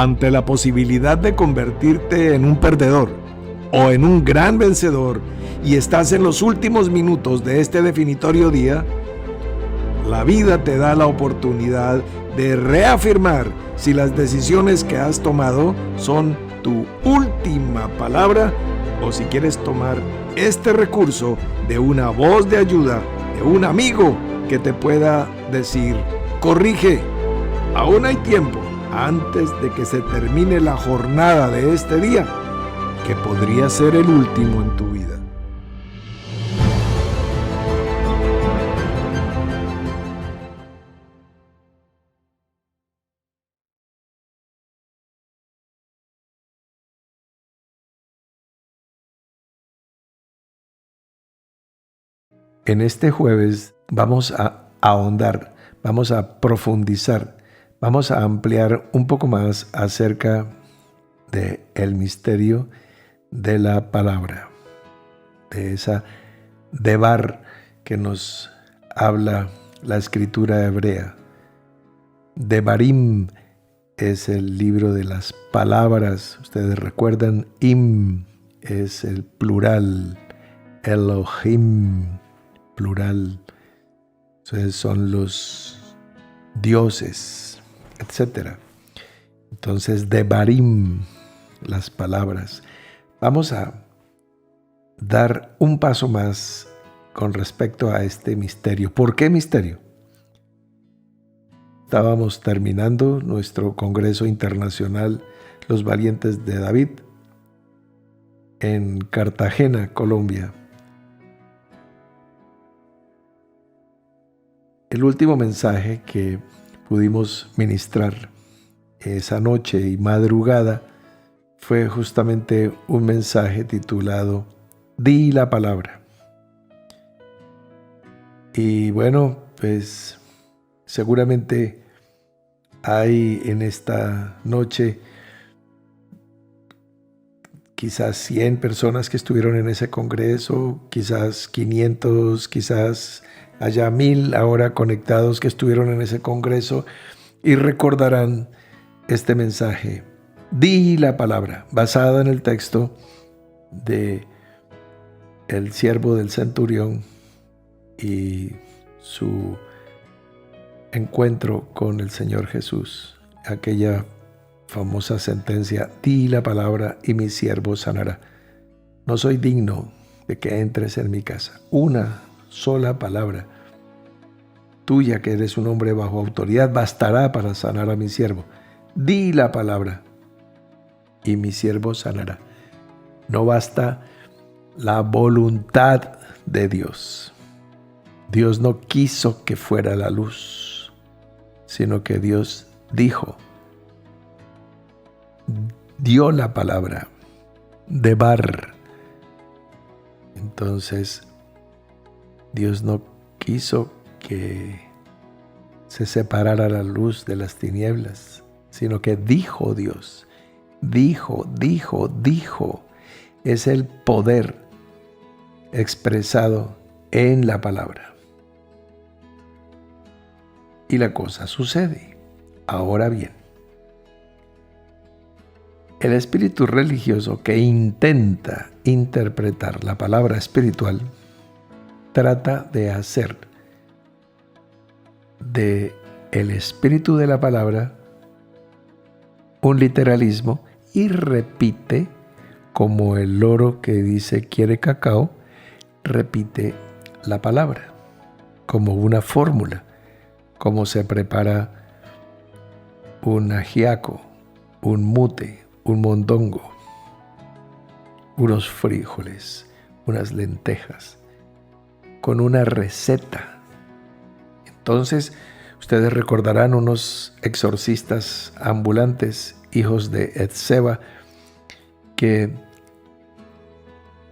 Ante la posibilidad de convertirte en un perdedor o en un gran vencedor y estás en los últimos minutos de este definitorio día, la vida te da la oportunidad de reafirmar si las decisiones que has tomado son tu última palabra o si quieres tomar este recurso de una voz de ayuda, de un amigo que te pueda decir: corrige, aún hay tiempo antes de que se termine la jornada de este día, que podría ser el último en tu vida. En este jueves vamos a ahondar, vamos a profundizar, vamos a ampliar un poco más acerca del misterio de la palabra, de esa devar que nos habla la escritura hebrea. Devarim es el libro de las palabras. Ustedes recuerdan, im es el plural, Elohim, plural. Entonces son los dioses, etc. Entonces, Devarim, las palabras. Vamos a dar un paso más con respecto a este misterio. ¿Por qué misterio? Estábamos terminando nuestro Congreso Internacional Los Valientes de David en Cartagena, Colombia. El último mensaje que pudimos ministrar esa noche y madrugada fue justamente un mensaje titulado Di la palabra. Y bueno, pues seguramente hay en esta noche quizás 100 personas que estuvieron en ese congreso, quizás 500, quizás haya 1000 ahora conectados que estuvieron en ese congreso y recordarán este mensaje. Di la palabra, basada en el texto de el siervo del centurión y su encuentro con el Señor Jesús, aquella famosa sentencia: di la palabra y mi siervo sanará. No soy digno de que entres en mi casa. Una sola palabra tuya, que eres un hombre bajo autoridad, bastará para sanar a mi siervo. Di la palabra y mi siervo sanará. No basta la voluntad de Dios. Dios no quiso que fuera la luz, sino que Dios dijo, dio la palabra, devar. Entonces, Dios no quiso que se separara la luz de las tinieblas, sino que dijo Dios, dijo. Es el poder expresado en la palabra. Y la cosa sucede. Ahora bien, el espíritu religioso que intenta interpretar la palabra espiritual trata de hacer de el espíritu de la palabra un literalismo y repite, como el loro que dice quiere cacao, repite la palabra como una fórmula, como se prepara un ajiaco, un mute, un mondongo, unos frijoles, unas lentejas, con una receta. Entonces, ustedes recordarán unos exorcistas ambulantes, hijos de Etseba, que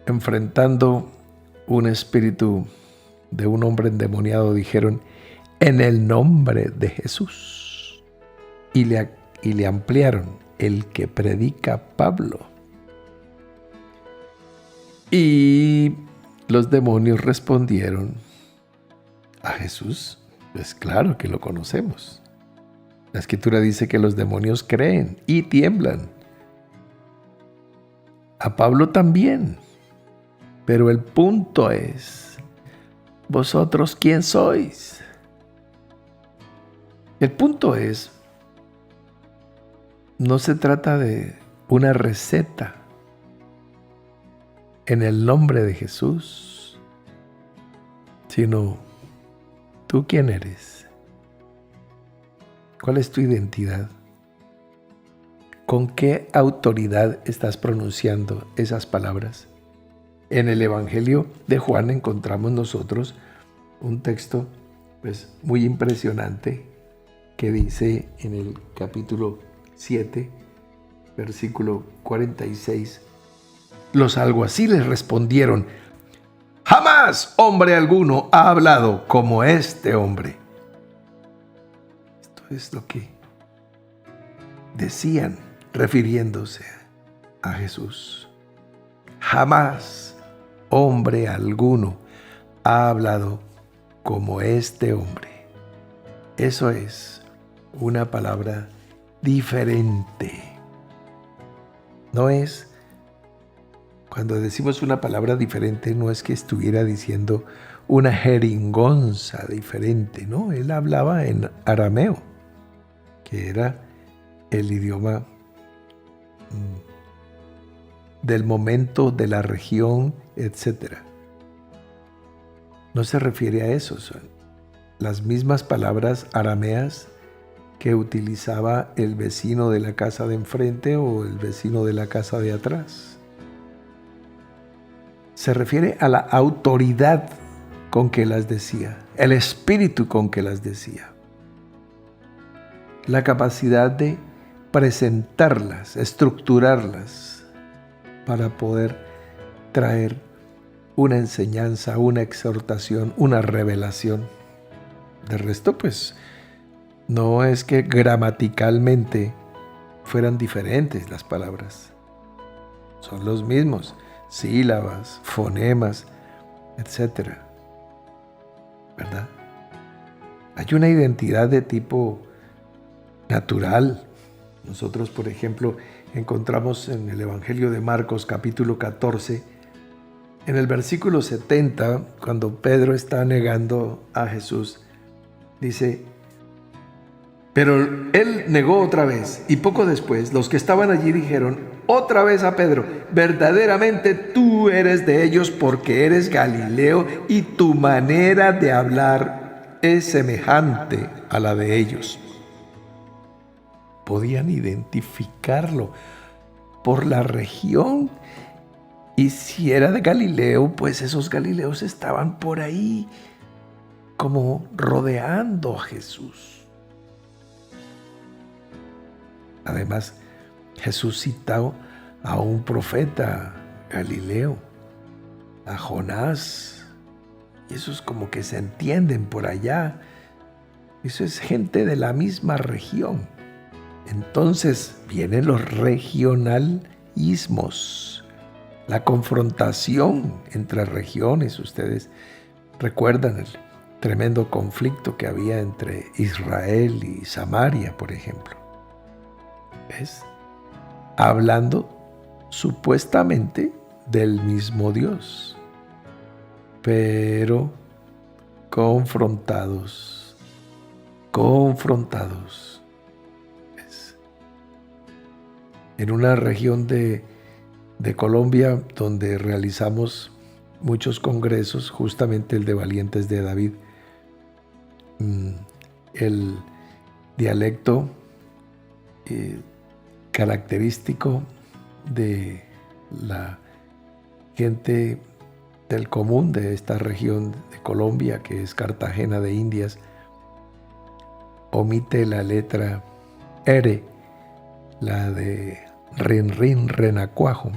enfrentando un espíritu de un hombre endemoniado dijeron, en el nombre de Jesús. Y le ampliaron, el que predica Pablo. Y los demonios respondieron, a Jesús, pues claro que lo conocemos. La Escritura dice que los demonios creen y tiemblan. A Pablo también. Pero el punto es, ¿vosotros quién sois? El punto es, no se trata de una receta en el nombre de Jesús, sino ¿tú quién eres? ¿Cuál es tu identidad? ¿Con qué autoridad estás pronunciando esas palabras? En el Evangelio de Juan encontramos nosotros un texto muy impresionante que dice en el capítulo 7, versículo 46, los alguaciles respondieron: jamás hombre alguno ha hablado como este hombre. Esto es lo que decían refiriéndose a Jesús. Jamás hombre alguno ha hablado como este hombre. Eso es una palabra diferente. No es, cuando decimos una palabra diferente, no es que estuviera diciendo una jeringonza diferente, no, él hablaba en arameo, que era el idioma del momento, de la región, etc. No se refiere a eso, son las mismas palabras arameas que utilizaba el vecino de la casa de enfrente o el vecino de la casa de atrás. Se refiere a la autoridad con que las decía, el espíritu con que las decía, la capacidad de presentarlas, estructurarlas para poder traer una enseñanza, una exhortación, una revelación. De resto, no es que gramaticalmente fueran diferentes las palabras. Son los mismos, sílabas, fonemas, etc. ¿Verdad? Hay una identidad de tipo natural. Nosotros, por ejemplo, encontramos en el Evangelio de Marcos, capítulo 14, en el versículo 70, cuando Pedro está negando a Jesús, dice: pero él negó otra vez, y poco después los que estaban allí dijeron otra vez a Pedro: verdaderamente tú eres de ellos, porque eres Galileo y tu manera de hablar es semejante a la de ellos. Podían identificarlo por la región, y si era de Galileo, esos galileos estaban por ahí como rodeando a Jesús. Además, Jesús citó a un profeta galileo, a Jonás, y esos como que se entienden por allá. Eso es gente de la misma región. Entonces vienen los regionalismos, la confrontación entre regiones. Ustedes recuerdan el tremendo conflicto que había entre Israel y Samaria, por ejemplo. ¿Ves? Hablando supuestamente del mismo Dios, pero confrontados. ¿Ves? En una región de Colombia donde realizamos muchos congresos, justamente el de Valientes de David, el dialecto característico de la gente del común de esta región de Colombia, que es Cartagena de Indias, omite la letra R, la de rin, rin, renacuajo,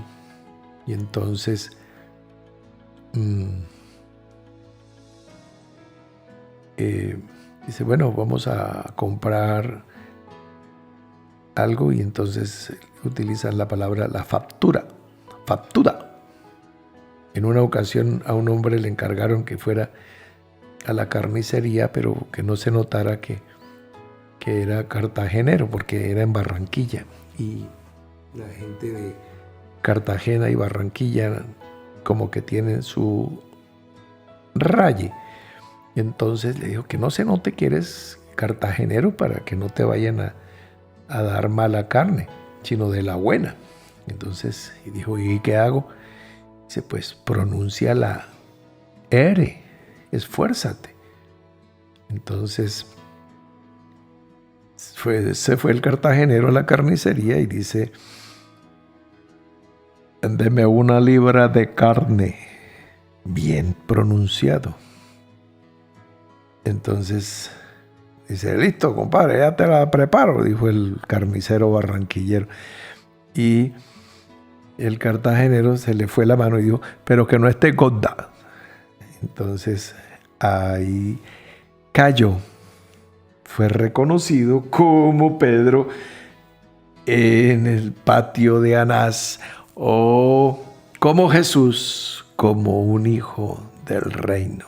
y entonces dice: bueno, vamos a comprar algo, y entonces utilizan la palabra la factura. En una ocasión a un hombre le encargaron que fuera a la carnicería, pero que no se notara que que era cartagenero, porque era en Barranquilla. Y la gente de Cartagena y Barranquilla como que tienen su raye. Entonces le dijo que no se note que eres cartagenero para que no te vayan a dar mala carne, sino de la buena. Entonces y dijo, ¿y qué hago? Dice, pues pronuncia la R, esfuérzate. Entonces se fue el cartagenero a la carnicería y dice, deme 1 libra de carne, bien pronunciado. Entonces dice, listo, compadre, ya te la preparo, dijo el carnicero barranquillero. Y el cartagenero se le fue la mano y dijo, pero que no esté gorda. Entonces ahí cayó. Fue reconocido como Pedro en el patio de Anás, o como Jesús, como un hijo del reino,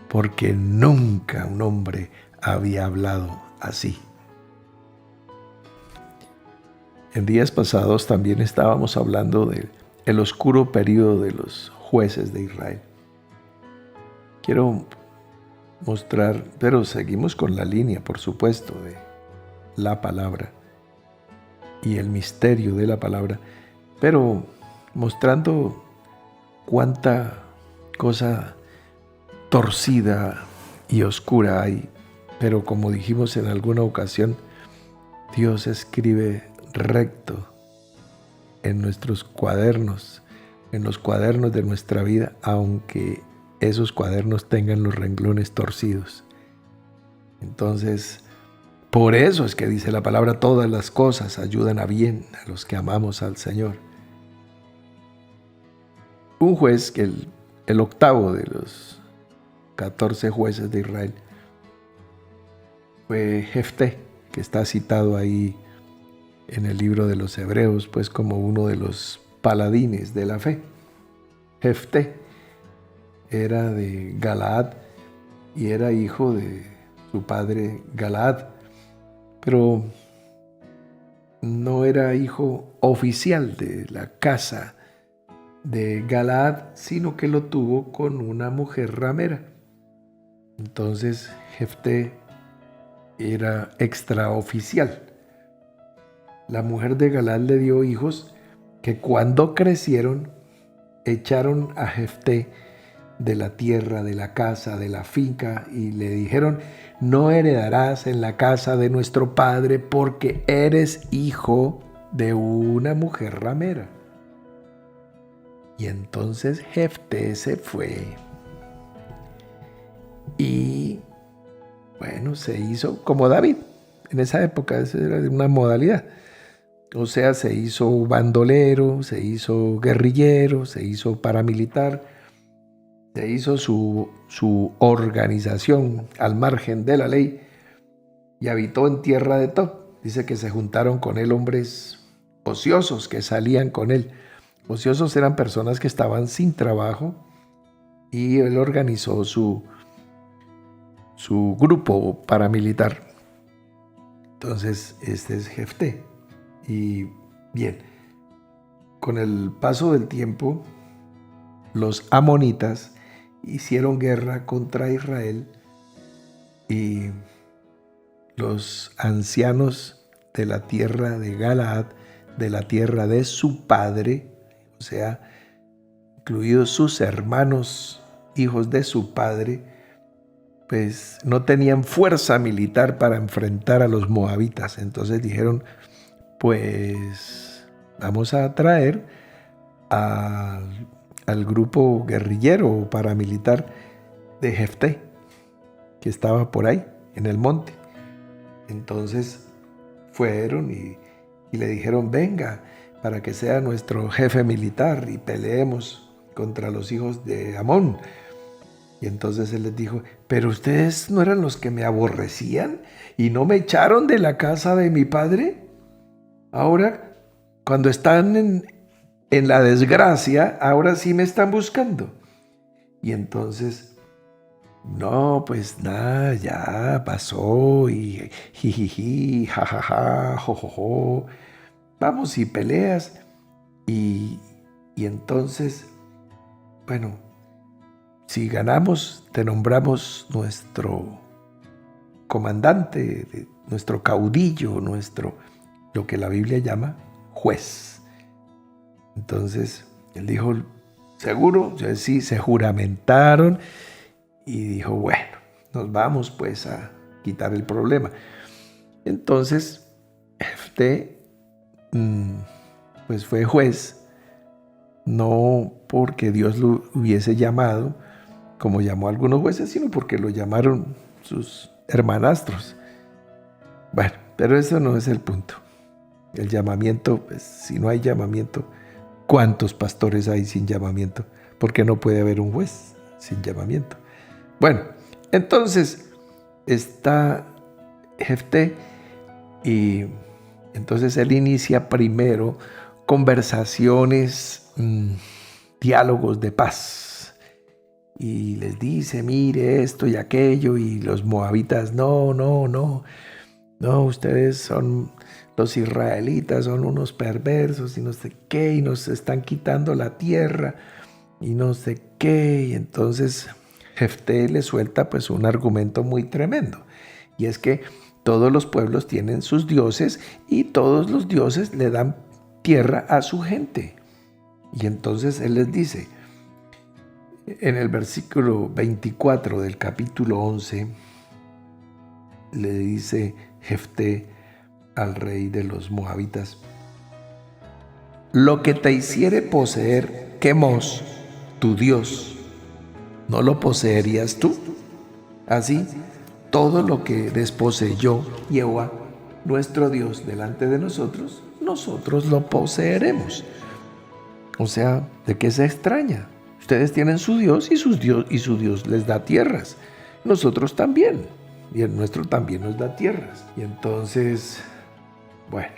porque nunca un hombre había hablado así. En días pasados también estábamos hablando del oscuro periodo de los jueces de Israel. Quiero mostrar, pero seguimos con la línea, por supuesto, de la palabra y el misterio de la palabra, pero mostrando cuánta cosa torcida y oscura hay. Pero como dijimos en alguna ocasión, Dios escribe recto en nuestros cuadernos, en los cuadernos de nuestra vida, aunque esos cuadernos tengan los renglones torcidos. Entonces, por eso es que dice la palabra, todas las cosas ayudan a bien a los que amamos al Señor. Un juez, que el octavo de los 14 jueces de Israel, fue Jefté, que está citado ahí en el libro de los Hebreos, pues como uno de los paladines de la fe. Jefté era de Galaad y era hijo de su padre Galaad, pero no era hijo oficial de la casa de Galaad, sino que lo tuvo con una mujer ramera. Entonces Jefté era extraoficial. La mujer de Galaad le dio hijos que cuando crecieron echaron a Jefté de la tierra, de la casa, de la finca, y le dijeron, no heredarás en la casa de nuestro padre porque eres hijo de una mujer ramera. Y entonces Jefté se fue y bueno, se hizo como David. En esa época esa era una modalidad. O sea, se hizo bandolero, se hizo guerrillero, se hizo paramilitar, se hizo su organización al margen de la ley y habitó en tierra de Tob. Dice que se juntaron con él hombres ociosos que salían con él. Ociosos eran personas que estaban sin trabajo y él organizó su grupo paramilitar. Entonces, este es Jefté. Y bien, con el paso del tiempo, los amonitas hicieron guerra contra Israel y los ancianos de la tierra de Galaad, de la tierra de su padre, o sea, incluidos sus hermanos, hijos de su padre, pues no tenían fuerza militar para enfrentar a los moabitas. Entonces dijeron, pues vamos a traer al grupo guerrillero o paramilitar de Jefté, que estaba por ahí, en el monte. Entonces fueron y le dijeron, venga, para que sea nuestro jefe militar y peleemos contra los hijos de Amón. Y entonces él les dijo, pero ustedes no eran los que me aborrecían y no me echaron de la casa de mi padre. Ahora, cuando están en la desgracia, ahora sí me están buscando. Y entonces No, pues nada, ya pasó y jijiji, jajaja, jojojo. Vamos y peleas y, y entonces, bueno, si ganamos, te nombramos nuestro comandante, nuestro caudillo, lo que la Biblia llama juez. Entonces, él dijo, ¿seguro? Yo, sí, se juramentaron y dijo, bueno, nos vamos pues a quitar el problema. Entonces, Jefté pues fue juez, no porque Dios lo hubiese llamado, como llamó a algunos jueces, sino porque lo llamaron sus hermanastros. Bueno, pero eso no es el punto. El llamamiento, pues si no hay llamamiento, ¿cuántos pastores hay sin llamamiento? Porque no puede haber un juez sin llamamiento. Bueno, entonces está Jefté y entonces él inicia primero conversaciones, diálogos de paz. Y les dice, mire esto y aquello, y los moabitas, no, ustedes son los israelitas, son unos perversos y no sé qué, y nos están quitando la tierra y no sé qué. Y entonces Jefté le suelta pues un argumento muy tremendo, y es que todos los pueblos tienen sus dioses y todos los dioses le dan tierra a su gente. Y entonces él les dice, en el versículo 24 del capítulo 11, le dice Jefté al rey de los moabitas, lo que te hiciere poseer Quemos, tu Dios, ¿no lo poseerías tú? Así, todo lo que desposeyó Jehová, nuestro Dios, delante de nosotros, nosotros lo poseeremos. O sea, ¿de qué se extraña? Ustedes tienen su Dios y su Dios les da tierras. Nosotros también. Y el nuestro también nos da tierras. Y entonces, bueno,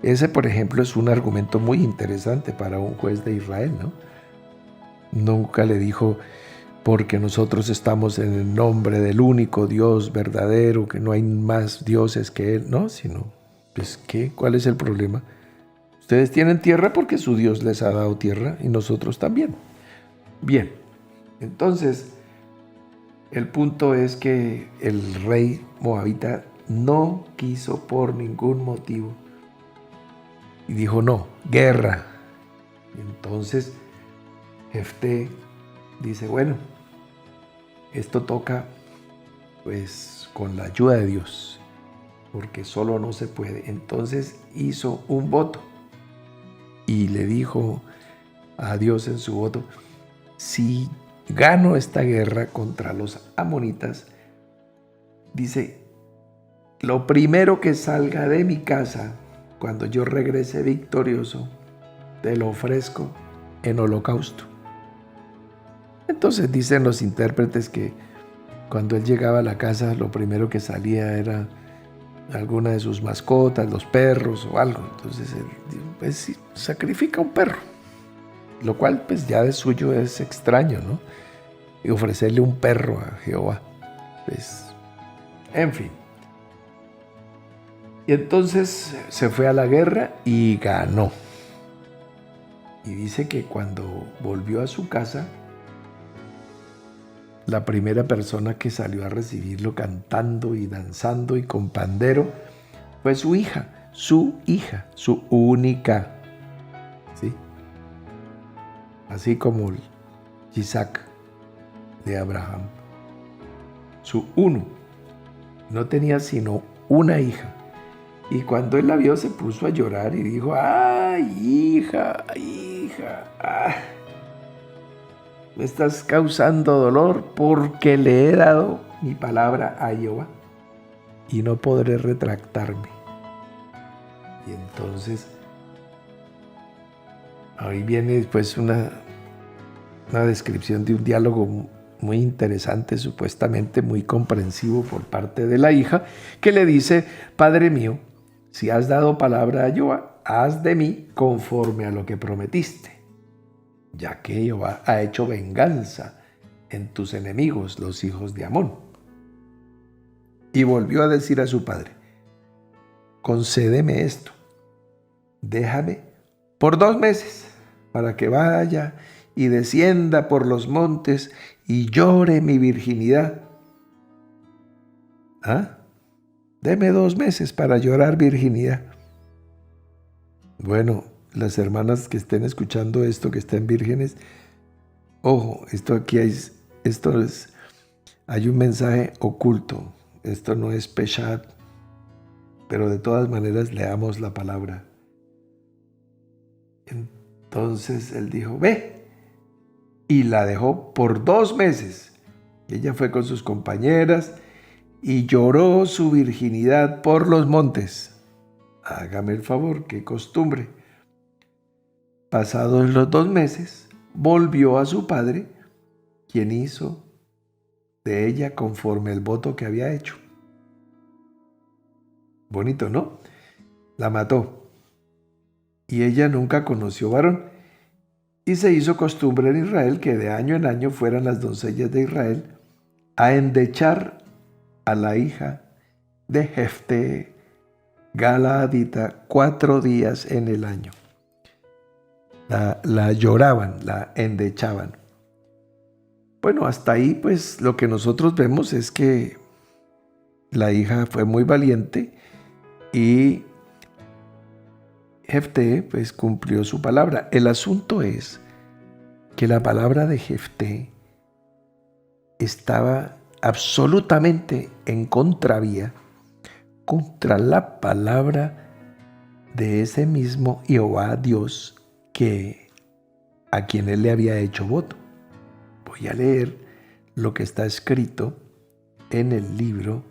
ese por ejemplo es un argumento muy interesante para un juez de Israel, ¿no? Nunca le dijo, porque nosotros estamos en el nombre del único Dios verdadero, que no hay más dioses que Él, no, sino, pues, ¿qué? ¿Cuál es el problema? Ustedes tienen tierra porque su Dios les ha dado tierra y nosotros también. Bien, entonces el punto es que el rey moabita no quiso por ningún motivo y dijo no, guerra. Entonces Jefté dice, bueno, esto toca pues con la ayuda de Dios, porque solo no se puede. Entonces hizo un voto y le dijo a Dios en su voto, si gano esta guerra contra los amonitas, dice, lo primero que salga de mi casa, cuando yo regrese victorioso, te lo ofrezco en holocausto. Entonces dicen los intérpretes que cuando él llegaba a la casa, lo primero que salía era alguna de sus mascotas, los perros o algo. Entonces él pues, sí, sacrifica un perro, lo cual pues ya de suyo es extraño, ¿no? Y ofrecerle un perro a Jehová, pues, en fin. Y entonces se fue a la guerra y ganó. Y dice que cuando volvió a su casa, la primera persona que salió a recibirlo cantando y danzando y con pandero fue su hija, su única, ¿sí? Así como Isaac de Abraham, su uno. No tenía sino una hija. Y cuando él la vio se puso a llorar y dijo, ¡ay, hija, me estás causando dolor porque le he dado mi palabra a Jehová y no podré retractarme! Y entonces ahí viene pues una descripción de un diálogo muy interesante, supuestamente muy comprensivo por parte de la hija, que le dice, Padre mío, si has dado palabra a Jehová, haz de mí conforme a lo que prometiste, ya que Jehová ha hecho venganza en tus enemigos, los hijos de Amón. Y volvió a decir a su padre: concédeme esto, déjame por 2 meses, para que vaya y descienda por los montes y llore mi virginidad. ¿Ah? Deme 2 meses para llorar virginidad. Bueno, las hermanas que estén escuchando esto, que estén vírgenes, ojo, hay un mensaje oculto. Esto no es peshat, pero de todas maneras leamos la palabra. Entonces él dijo: ve, y la dejó por 2 meses. Ella fue con sus compañeras y lloró su virginidad por los montes. Hágame el favor, qué costumbre. Pasados los 2 meses, volvió a su padre, quien hizo de ella conforme el voto que había hecho. Bonito, ¿no? La mató. Y ella nunca conoció varón. Y se hizo costumbre en Israel que de año en año fueran las doncellas de Israel a endechar a la hija de Jefté Galaadita 4 días en el año. La lloraban, la endechaban. Bueno, hasta ahí pues lo que nosotros vemos es que la hija fue muy valiente y Jefté pues cumplió su palabra. El asunto es que la palabra de Jefté estaba absolutamente en contravía contra la palabra de ese mismo Jehová Dios a quien él le había hecho voto. Voy a leer lo que está escrito en el libro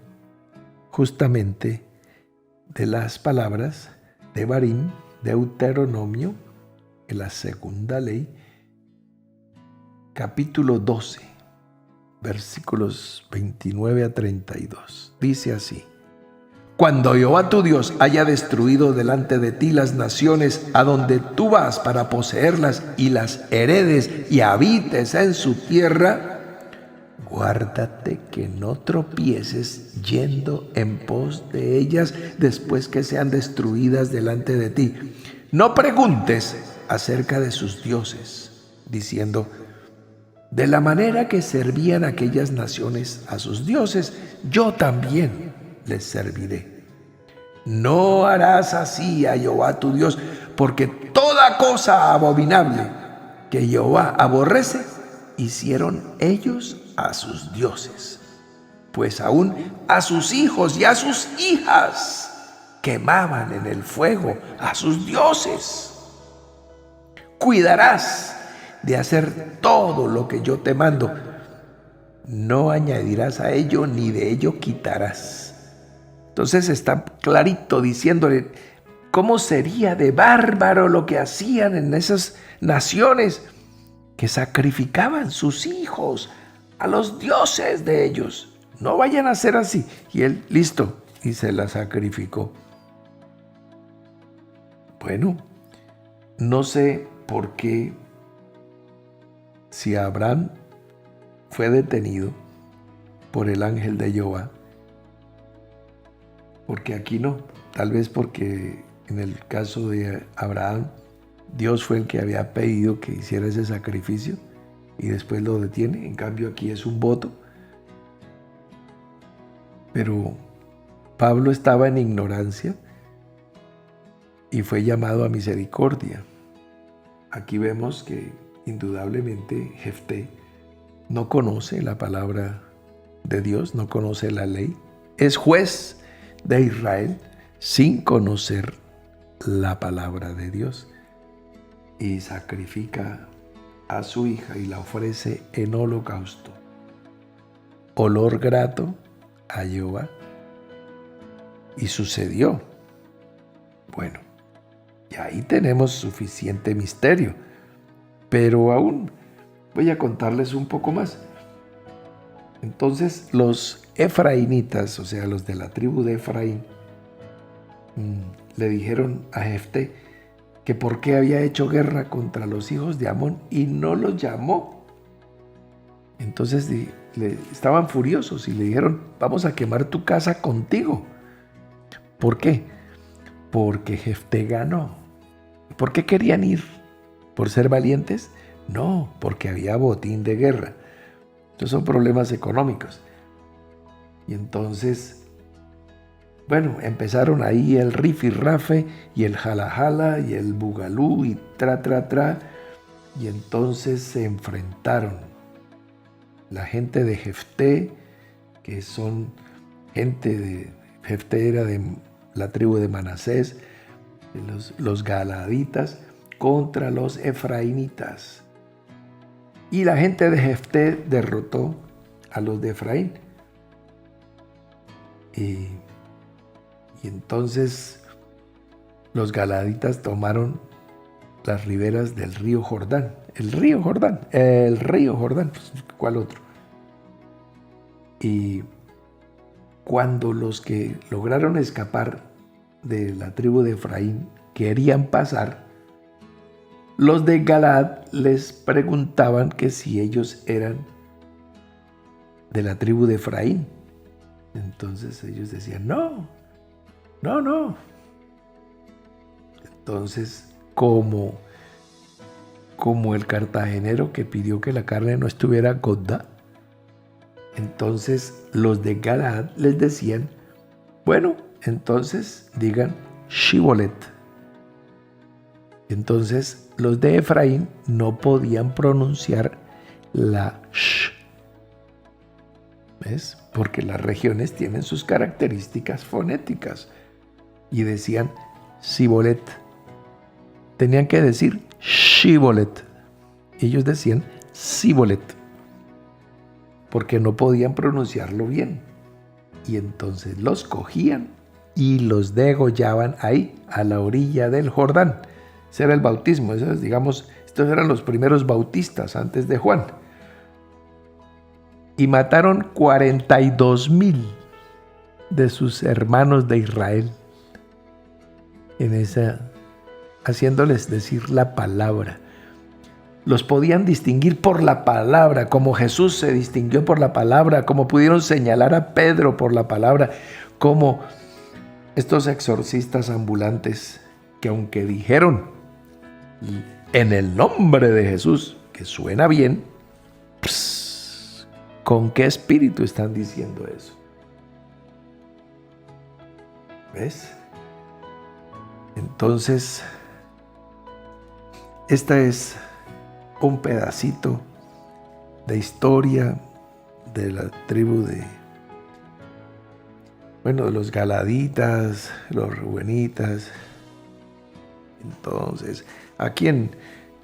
justamente de las palabras de Barim, Deuteronomio, en la segunda ley, capítulo 12, versículos 29 a 32. Dice así: cuando Jehová tu Dios haya destruido delante de ti las naciones a donde tú vas para poseerlas y las heredes y habites en su tierra, guárdate que no tropieces yendo en pos de ellas después que sean destruidas delante de ti. No preguntes acerca de sus dioses, diciendo: de la manera que servían aquellas naciones a sus dioses, yo también les serviré. No harás así a Jehová tu Dios, porque toda cosa abominable que Jehová aborrece, hicieron ellos a sus dioses, pues aún a sus hijos y a sus hijas quemaban en el fuego a sus dioses. Cuidarás de hacer todo lo que yo te mando. No añadirás a ello ni de ello quitarás. Entonces está clarito diciéndole cómo sería de bárbaro lo que hacían en esas naciones que sacrificaban sus hijos a los dioses de ellos. No vayan a hacer así. Y él, listo, y se la sacrificó. Bueno, no sé por qué, si Abraham fue detenido por el ángel de Jehová, porque aquí no. Tal vez porque en el caso de Abraham, Dios fue el que había pedido que hiciera ese sacrificio y después lo detiene. En cambio aquí es un voto. Pero Pablo estaba en ignorancia y fue llamado a misericordia. Aquí vemos que indudablemente Jefté no conoce la palabra de Dios, no conoce la ley. Es juez de Israel sin conocer la palabra de Dios y sacrifica a su hija y la ofrece en holocausto, olor grato a Jehová. Y sucedió. Bueno, y ahí tenemos suficiente misterio, pero aún voy a contarles un poco más. Entonces los efraínitas, o sea, los de la tribu de Efraín, le dijeron a Jefté que por qué había hecho guerra contra los hijos de Amón y no los llamó. Entonces estaban furiosos y le dijeron, vamos a quemar tu casa contigo. ¿Por qué? Porque Jefté ganó. ¿Por qué querían ir? ¿Por ser valientes? No, porque había botín de guerra. Estos son problemas económicos. Y entonces, bueno, empezaron ahí el rifirrafe y el jalajala y el bugalú y tra. Y entonces se enfrentaron la gente de Jefté, que son gente de... Jefté era de la tribu de Manasés, los galaditas, contra los efraínitas. Y la gente de Jefté derrotó a los de Efraín. Y entonces los galaditas tomaron las riberas del río Jordán. El río Jordán, pues, ¿cuál otro? Y cuando los que lograron escapar de la tribu de Efraín querían pasar, los de Galaad les preguntaban que si ellos eran de la tribu de Efraín. Entonces ellos decían, no. Entonces, como el cartagenero que pidió que la carne no estuviera gorda, entonces los de Galaad les decían, bueno, entonces digan Shibolet. Entonces los de Efraín no podían pronunciar la sh. ¿Ves? Porque las regiones tienen sus características fonéticas. Y decían Sibolet. Tenían que decir Shibolet. Ellos decían Sibolet. Porque no podían pronunciarlo bien. Y entonces los cogían y los degollaban ahí, a la orilla del Jordán. Ese era el bautismo. Estos eran los primeros bautistas antes de Juan. Y mataron 42,000 de sus hermanos de Israel, haciéndoles decir la palabra. Los podían distinguir por la palabra, como Jesús se distinguió por la palabra, como pudieron señalar a Pedro por la palabra, como estos exorcistas ambulantes que aunque dijeron en el nombre de Jesús, que suena bien, ¿con qué espíritu están diciendo eso? ¿Ves? Entonces, esta es un pedacito de historia de la tribu de los galaditas, los reubenitas. Entonces, aquí en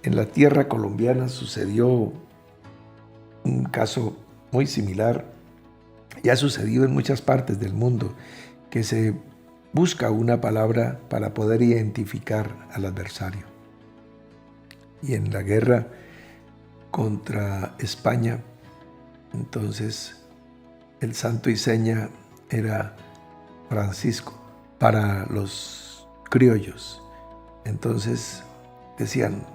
la tierra colombiana sucedió un caso muy similar. Ya ha sucedido en muchas partes del mundo que se busca una palabra para poder identificar al adversario. Y en la guerra contra España, entonces el santo y seña era Francisco para los criollos. Entonces decían,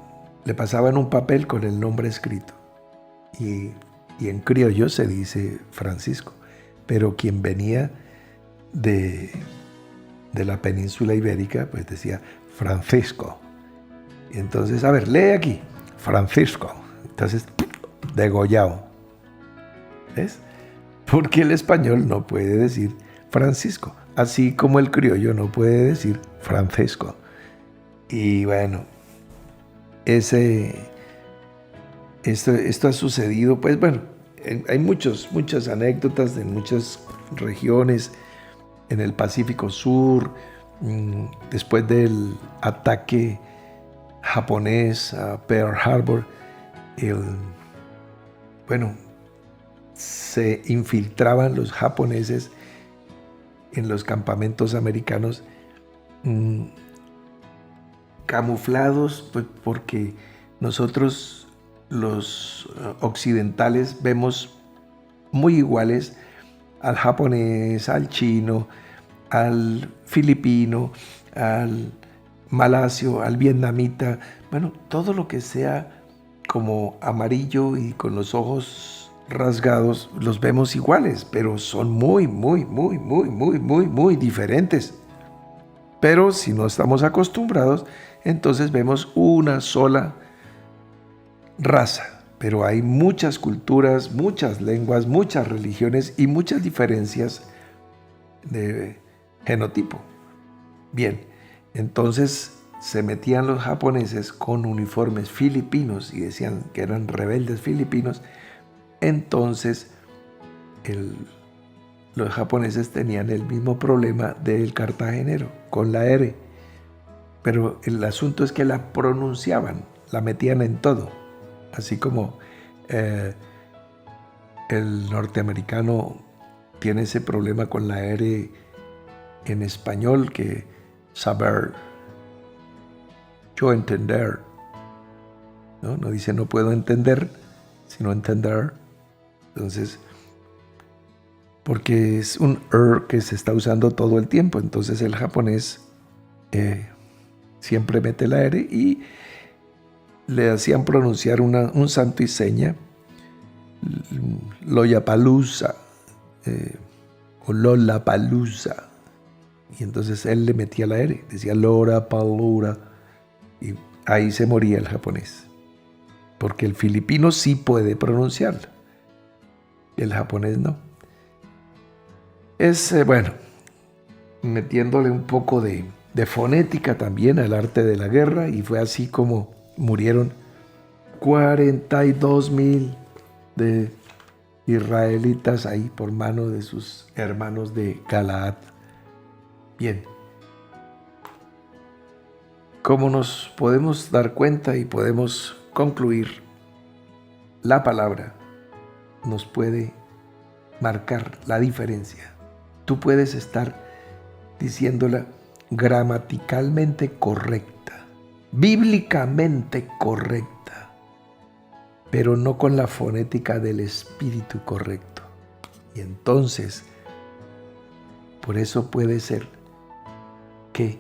le pasaban un papel con el nombre escrito y en criollo se dice Francisco, pero quien venía de la península ibérica pues decía Francisco. Y entonces, a ver, lee aquí, Francisco. Entonces, degollado. ¿Ves? Porque el español no puede decir Francisco, así como el criollo no puede decir Francesco. Y bueno, esto ha sucedido, pues bueno, hay muchas anécdotas de muchas regiones en el Pacífico Sur, después del ataque japonés a Pearl Harbor, se infiltraban los japoneses en los campamentos americanos, camuflados, pues, porque nosotros los occidentales vemos muy iguales al japonés, al chino, al filipino, al malasio, al vietnamita, todo lo que sea como amarillo y con los ojos rasgados, los vemos iguales, pero son muy diferentes. Pero si no estamos acostumbrados, entonces vemos una sola raza. Pero hay muchas culturas, muchas lenguas, muchas religiones y muchas diferencias de genotipo. Bien, entonces se metían los japoneses con uniformes filipinos y decían que eran rebeldes filipinos. Entonces los japoneses tenían el mismo problema del cartagenero con la R, pero el asunto es que la pronunciaban, la metían en todo, así como el norteamericano tiene ese problema con la R en español, que saber, yo entender, no dice no puedo entender, sino entender. Entonces, porque es un que se está usando todo el tiempo, entonces el japonés siempre mete la R y le hacían pronunciar un santo y seña, Lollapalooza o Lollapalooza, y entonces él le metía la R, decía Lollapalooza, y ahí se moría el japonés, porque el filipino sí puede pronunciarlo, el japonés no. Es, bueno, metiéndole un poco de fonética también al arte de la guerra, y fue así como murieron 42,000 de israelitas ahí por mano de sus hermanos de Galaad. Bien, como nos podemos dar cuenta y podemos concluir, la palabra nos puede marcar la diferencia. Tú puedes estar diciéndola gramaticalmente correcta, bíblicamente correcta, pero no con la fonética del espíritu correcto. Y entonces, por eso puede ser que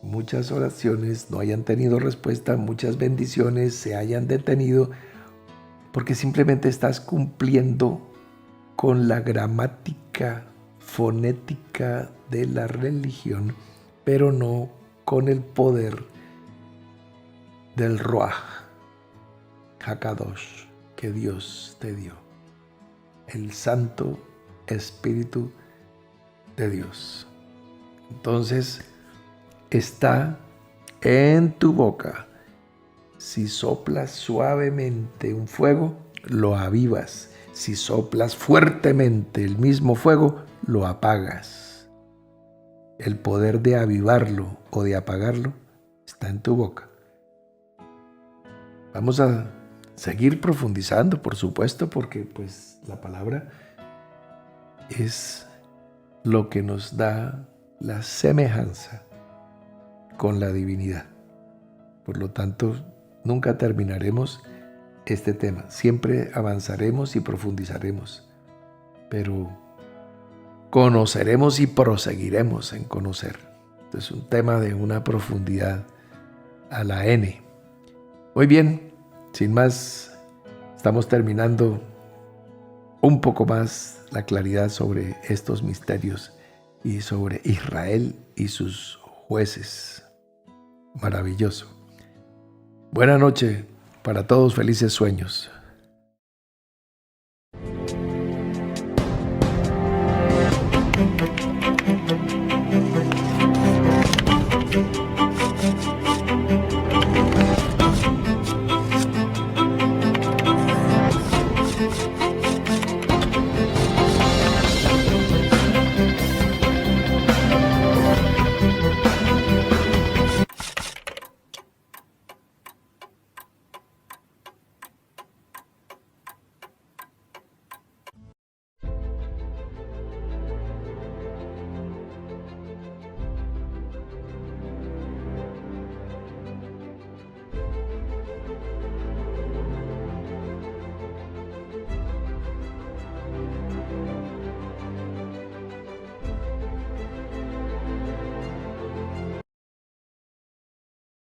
muchas oraciones no hayan tenido respuesta, muchas bendiciones se hayan detenido, porque simplemente estás cumpliendo con la gramática fonética de la religión, pero no con el poder del Ruach HaKadosh que Dios te dio, el Santo Espíritu de Dios. Entonces, está en tu boca. Si soplas suavemente un fuego, lo avivas. Si soplas fuertemente el mismo fuego, lo apagas. El poder de avivarlo o de apagarlo está en tu boca. Vamos a seguir profundizando, por supuesto, porque pues la palabra es lo que nos da la semejanza con la divinidad. Por lo tanto, nunca terminaremos este tema. Siempre avanzaremos y profundizaremos, pero conoceremos y proseguiremos en conocer. Es un tema de una profundidad a la N. Muy bien, sin más, estamos terminando un poco más la claridad sobre estos misterios y sobre Israel y sus jueces. Maravilloso. Buena noche para todos, felices sueños.